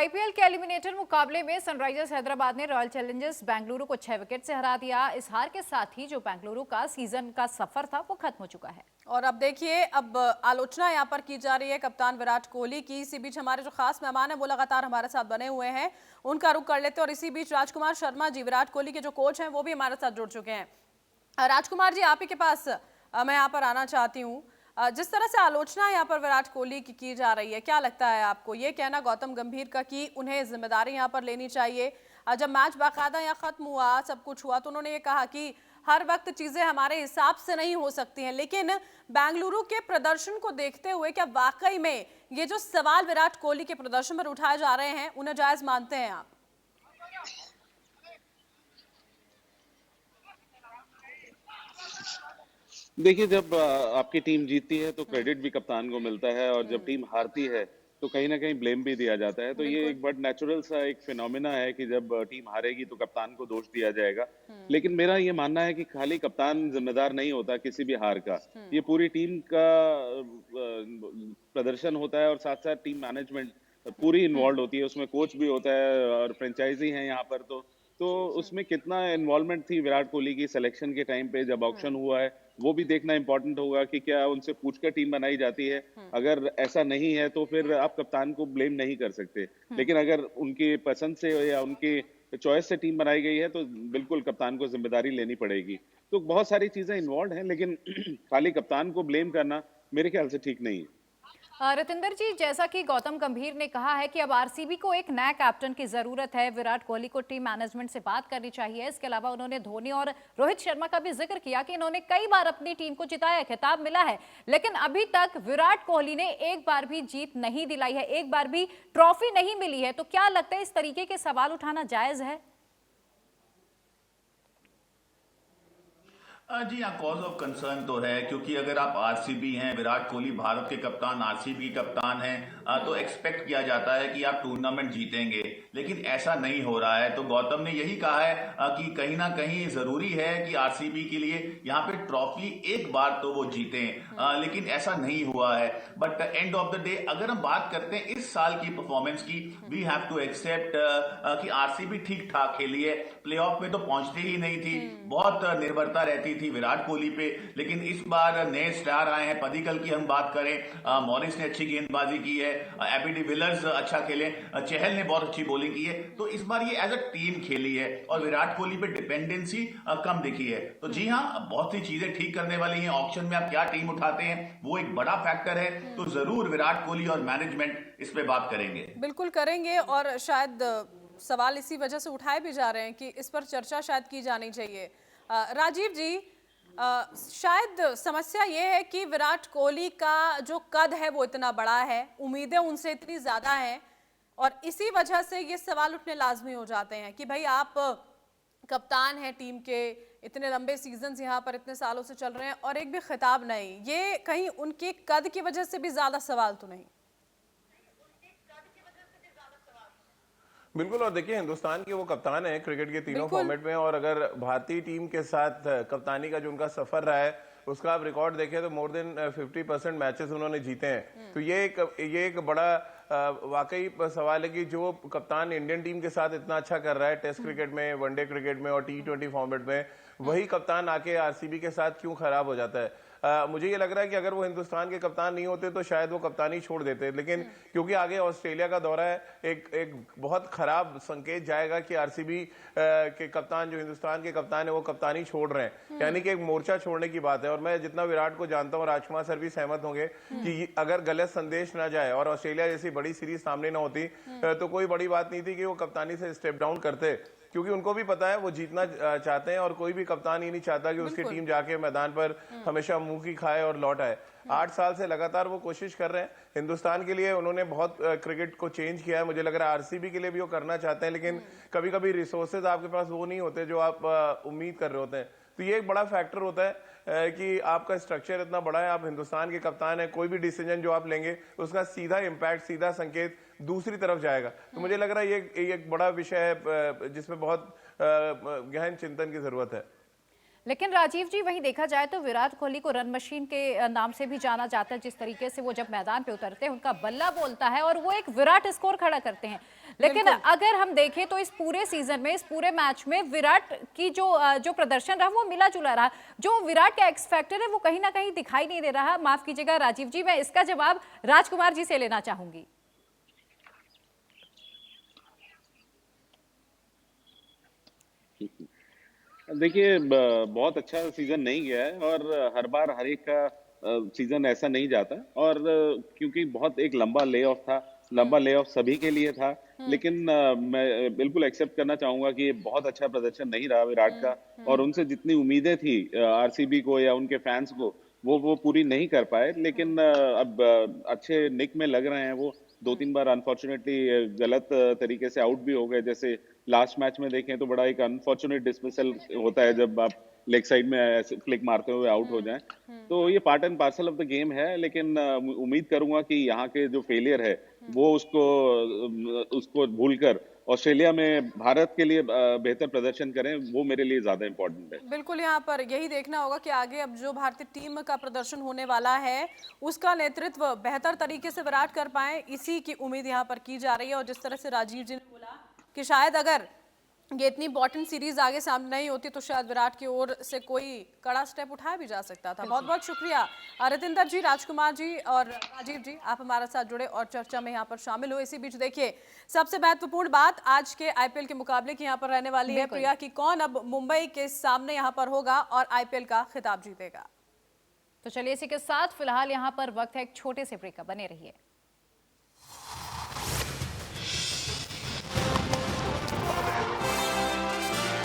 IPL के eliminator मुकाबले में सनराइजर्स हैदराबाद ने रॉयल चैलेंजर्स बेंगलुरु को 6 विकेट से हरा दिया। इस हार के साथ ही जो बेंगलुरु का सीजन का सफर था वो खत्म हो चुका है। और अब देखिए, अब आलोचना यहाँ पर की जा रही है कप्तान विराट कोहली की। इसी बीच हमारे जो खास मेहमान है वो लगातार हमारे साथ बने हुए हैं, उनका रुख कर लेते हैं। और इसी बीच राजकुमार शर्मा जी, विराट कोहली के जो कोच हैं, वो भी हमारे साथ जुड़ चुके हैं। राजकुमार जी, आप ही के पास मैं यहाँ पर आना चाहती हूँ। जिस तरह से आलोचना यहाँ पर विराट कोहली की जा रही है, क्या लगता है आपको? ये कहना गौतम गंभीर का कि उन्हें जिम्मेदारी यहाँ पर लेनी चाहिए। जब मैच बाकायदा यहाँ खत्म हुआ, सब कुछ हुआ, तो उन्होंने ये कहा कि हर वक्त चीजें हमारे हिसाब से नहीं हो सकती हैं। लेकिन बेंगलुरु के प्रदर्शन को देखते हुए क्या वाकई में ये जो सवाल विराट कोहली के प्रदर्शन पर उठाए जा रहे हैं, उन्हें जायज मानते हैं आप? देखिए, जब आपकी टीम जीतती है तो क्रेडिट भी कप्तान को मिलता है, और जब टीम हारती है तो कहीं ना कहीं ब्लेम भी दिया जाता है। तो ये एक बड़ा नेचुरल सा एक फिनोमिना है कि जब टीम हारेगी तो कप्तान को दोष दिया जाएगा। लेकिन मेरा ये मानना है कि खाली कप्तान जिम्मेदार नहीं होता किसी भी हार का, ये पूरी टीम का प्रदर्शन होता है, और साथ साथ टीम मैनेजमेंट पूरी इन्वॉल्व होती है उसमें। कोच भी होता है और फ्रेंचाइजी है यहाँ पर। तो उसमें कितना इन्वॉल्वमेंट थी विराट कोहली की सिलेक्शन के टाइम पे जब ऑक्शन हुआ है, वो भी देखना इंपॉर्टेंट होगा कि क्या उनसे पूछकर टीम बनाई जाती है। अगर ऐसा नहीं है तो फिर आप कप्तान को ब्लेम नहीं कर सकते। लेकिन अगर उनकी पसंद से या उनकी चॉइस से टीम बनाई गई है तो बिल्कुल कप्तान को जिम्मेदारी लेनी पड़ेगी। तो बहुत सारी चीजें इन्वॉल्व हैं, लेकिन खाली कप्तान को ब्लेम करना मेरे ख्याल से ठीक नहीं है। रतिंदर जी, जैसा कि गौतम गंभीर ने कहा है कि अब आरसीबी को एक नया कैप्टन की जरूरत है, विराट कोहली को टीम मैनेजमेंट से बात करनी चाहिए। इसके अलावा उन्होंने धोनी और रोहित शर्मा का भी जिक्र किया कि इन्होंने कई बार अपनी टीम को जिताया, खिताब मिला है, लेकिन अभी तक विराट कोहली ने एक बार भी जीत नहीं दिलाई है, एक बार भी ट्रॉफी नहीं मिली है। तो क्या लगता है इस तरीके के सवाल उठाना जायज है? जी हाँ, कॉज ऑफ कंसर्न तो है, क्योंकि अगर आप आरसीबी हैं, विराट कोहली भारत के कप्तान, आरसीबी कप्तान हैं, तो एक्सपेक्ट किया जाता है कि आप टूर्नामेंट जीतेंगे। लेकिन ऐसा नहीं हो रहा है। तो गौतम ने यही कहा है कि कहीं ना कहीं जरूरी है कि आरसीबी के लिए यहाँ पे ट्रॉफी एक बार तो वो जीतें, लेकिन ऐसा नहीं हुआ है। But end of the day अगर हम बात करते हैं इस साल की परफॉर्मेंस की, वी हैव टू एक्सेप्ट कि आरसीबी ठीक ठाक खेली है। प्लेऑफ में तो पहुंचती ही नहीं थी, बहुत निर्भरता रहती थी विराट कोहली पे। लेकिन इस बार नए स्टार आए हैं। पडिक्कल की हम बात करें, मॉरिस ने अच्छी गेंदबाजी की है, एबी डिविलियर्स अच्छा खेले, चहल ने बहुत अच्छी बॉलिंग की है। तो इस बार ये एज अ टीम खेली है और विराट कोहली पे डिपेंडेंसी कम दिखी है। तो जी हाँ, बहुत सी चीजें ठीक करने वाली हैं। ऑक्शन में आप क्या टीम उठाते हैं वो एक बड़ा फैक्टर है। तो जरूर विराट कोहली और मैनेजमेंट इस पे बात करेंगे। बिल्कुल करेंगे। और शायद सवाल इसी वजह से उठाए भी जा रहे हैं कि इस पर चर्चा शायद की जानी चाहिए। राजीव जी, शायद समस्या ये है कि विराट कोहली का जो कद है वो इतना बड़ा है, उम्मीदें उनसे इतनी ज्यादा हैं, और इसी वजह से ये सवाल उठने लाजमी हो जाते हैं कि भाई आप कप्तान हैं टीम के, इतने लंबे सीजन्स यहाँ पर इतने सालों से चल रहे हैं और एक भी खिताब नहीं। ये कहीं उनके कद की वजह से भी ज्यादा सवाल तो नहीं? बिल्कुल। और देखिए, हिंदुस्तान के वो कप्तान है क्रिकेट के तीनों फॉर्मेट में, और अगर भारतीय टीम के साथ कप्तानी का जो उनका सफर रहा है उसका आप रिकॉर्ड देखें तो मोर देन 50% मैचेस उन्होंने जीते हैं। तो ये एक बड़ा वाकई सवाल है कि जो कप्तान इंडियन टीम के साथ इतना अच्छा कर रहा है टेस्ट क्रिकेट में, वनडे क्रिकेट में और T20 फॉर्मेट में, वही कप्तान आके आरसीबी के साथ क्यों खराब हो जाता है। मुझे ये लग रहा है कि अगर वो हिंदुस्तान के कप्तान नहीं होते तो शायद वो कप्तानी छोड़ देते। लेकिन क्योंकि आगे ऑस्ट्रेलिया का दौरा है, एक बहुत खराब संकेत जाएगा कि आरसीबी के कप्तान, जो हिंदुस्तान के कप्तान है, वो कप्तानी छोड़ रहे हैं। यानी कि एक मोर्चा छोड़ने की बात है। और मैं जितना विराट को जानता हूँ, राजकुमार सर भी सहमत होंगे कि अगर गलत संदेश ना जाए और ऑस्ट्रेलिया जैसी बड़ी सीरीज सामने ना होती तो कोई बड़ी बात नहीं थी कि वो कप्तानी से स्टेप डाउन करते, क्योंकि उनको भी पता है वो जीतना चाहते हैं और कोई भी कप्तान ही नहीं चाहता कि उसकी टीम जाके मैदान पर हमेशा मुंह की खाए और लौट आए। 8 साल से लगातार वो कोशिश कर रहे हैं हिंदुस्तान के लिए। उन्होंने बहुत क्रिकेट को चेंज किया है। मुझे लग रहा है आरसीबी के लिए भी वो करना चाहते हैं, लेकिन कभी कभी रिसोर्सेज आपके पास वो नहीं होते जो आप उम्मीद कर रहे होते हैं। तो ये एक बड़ा फैक्टर होता है कि आपका स्ट्रक्चर इतना बड़ा है, आप हिंदुस्तान के कप्तान है, कोई भी डिसीजन जो आप लेंगे उसका सीधा इम्पैक्ट, सीधा संकेत दूसरी तरफ जाएगा। तो मुझे लग रहा है ये एक बड़ा विषय है जिसमें बहुत गहन चिंतन की जरूरत है। लेकिन राजीव जी वहीं देखा जाए तो विराट कोहली को रन मशीन के नाम से भी जाना जाता है। जिस तरीके से वो जब मैदान पे उतरते हैं उनका बल्ला बोलता है और वो एक विराट स्कोर खड़ा करते हैं। लेकिन अगर हम देखें तो इस पूरे सीजन में, इस पूरे मैच में विराट की जो प्रदर्शन रहा वो मिला जुला रहा। जो विराट का एक्स फैक्टर है वो कहीं ना कहीं दिखाई नहीं दे रहा। माफ कीजिएगा राजीव जी, मैं इसका जवाब राजकुमार जी से लेना चाहूंगी। देखिए बहुत अच्छा सीजन नहीं गया है और हर बार हर एक का सीजन ऐसा नहीं जाता। और क्योंकि बहुत एक लंबा ले ऑफ था, लंबा ले ऑफ सभी के लिए था। लेकिन मैं बिल्कुल एक्सेप्ट करना चाहूंगा कि ये बहुत अच्छा प्रदर्शन नहीं रहा विराट का। और उनसे जितनी उम्मीदें थी आरसीबी को या उनके फैंस को, वो पूरी नहीं कर पाए। लेकिन अब अच्छे निक में लग रहे हैं वो। 2-3 बार अनफॉर्चुनेटली गलत तरीके से आउट भी हो गए। जैसे लास्ट मैच में देखें तो बड़ा एक अनफॉर्चुनेट डिसमिसल होता है जब आप लेग साइड में ऐसे फ्लिक मारते हुए आउट हो जाएं। तो ये part and parcel of the game है। लेकिन उम्मीद करूंगा कि यहाँ के जो फेलियर है वो उसको भूलकर ऑस्ट्रेलिया में भारत के लिए बेहतर प्रदर्शन करें, वो मेरे लिए ज्यादा इंपॉर्टेंट है। बिल्कुल, यहाँ पर यही देखना होगा कि आगे अब जो भारतीय टीम का प्रदर्शन होने वाला है उसका नेतृत्व बेहतर तरीके से विराट कर पाए, इसी की उम्मीद यहाँ पर की जा रही है। और जिस तरह से राजीव जी ने बोला कि शायद अगर ये इतनी इंपॉर्टेंट सीरीज आगे सामने नहीं होती तो शायद विराट की ओर से कोई कड़ा स्टेप उठाया भी जा सकता था। बहुत बहुत शुक्रिया रितिंदर जी, राजकुमार जी और राजीव जी, आप हमारे साथ जुड़े और चर्चा में यहाँ पर शामिल हुए। इसी बीच देखिए सबसे महत्वपूर्ण बात आज के आईपीएल के मुकाबले की यहाँ पर रहने वाली है प्रिया की कौन अब मुंबई के सामने यहाँ पर होगा और आईपीएल का खिताब जीतेगा। तो चलिए इसी के साथ फिलहाल यहाँ पर वक्त है एक छोटे से ब्रेक का, बने रहिए।